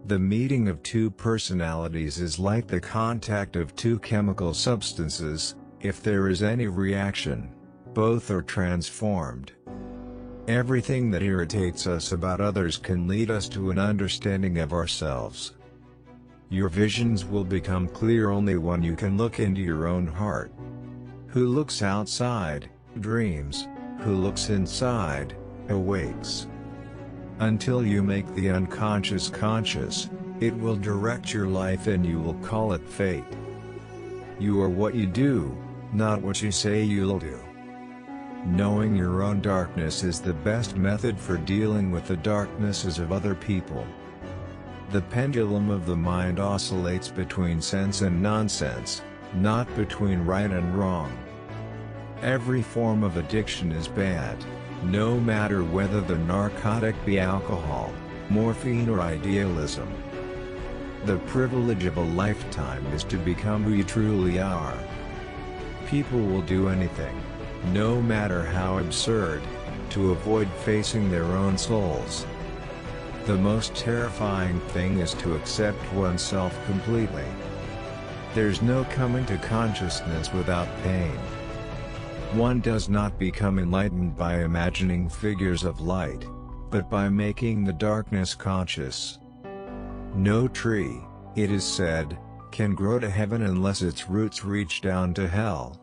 The meeting of two personalities is like the contact of two chemical substances. If there is any reaction, both are transformed. Everything that irritates us about others can lead us to an understanding of ourselves. Your visions will become clear only when you can look into your own heart. Who looks outside, dreams. Who looks inside, awakes. Until you make the unconscious conscious, it will direct your life and you will call it fate. You are what you do, not what you say you'll do. Knowing your own darkness is the best method for dealing with the darknesses of other people. The pendulum of the mind oscillates between sense and nonsense, not between right and wrong. Every form of addiction is bad, no matter whether the narcotic be alcohol, morphine or idealism. The privilege of a lifetime is to become who you truly are. People will do anything, no matter how absurd, to avoid facing their own souls. The most terrifying thing is to accept oneself completely. There's no coming to consciousness without pain. One does not become enlightened by imagining figures of light, but by making the darkness conscious. No tree, it is said, can grow to heaven unless its roots reach down to hell.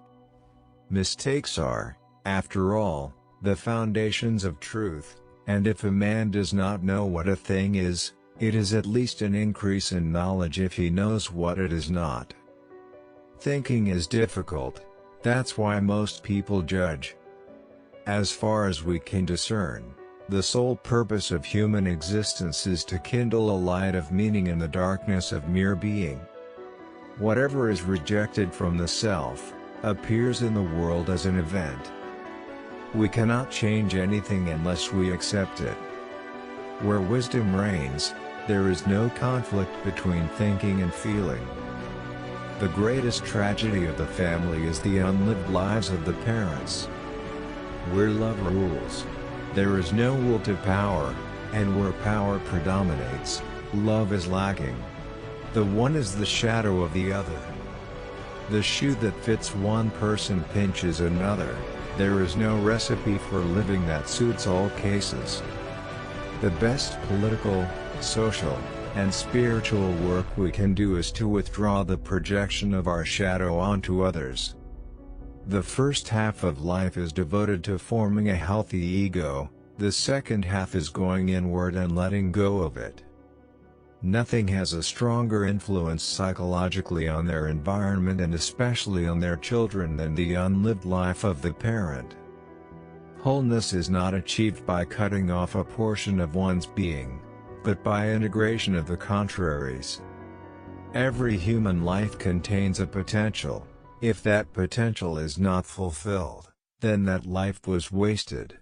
Mistakes are, after all, the foundations of truth, and if a man does not know what a thing is, it is at least an increase in knowledge if he knows what it is not. Thinking is difficult, that's why most people judge. As far as we can discern, the sole purpose of human existence is to kindle a light of meaning in the darkness of mere being. Whatever is rejected from the self, appears in the world as an event. We cannot change anything unless we accept it. Where wisdom reigns, there is no conflict between thinking and feeling. The greatest tragedy of the family is the unlived lives of the parents. Where love rules, there is no will to power, and where power predominates, love is lacking. The one is the shadow of the other. The shoe that fits one person pinches another. There is no recipe for living that suits all cases. The best political, social, and spiritual work we can do is to withdraw the projection of our shadow onto others. The first half of life is devoted to forming a healthy ego, the second half is going inward and letting go of it. Nothing has a stronger influence psychologically on their environment and especially on their children than the unlived life of the parent. Wholeness is not achieved by cutting off a portion of one's being, but by integration of the contraries. Every human life contains a potential. If that potential is not fulfilled, then that life was wasted.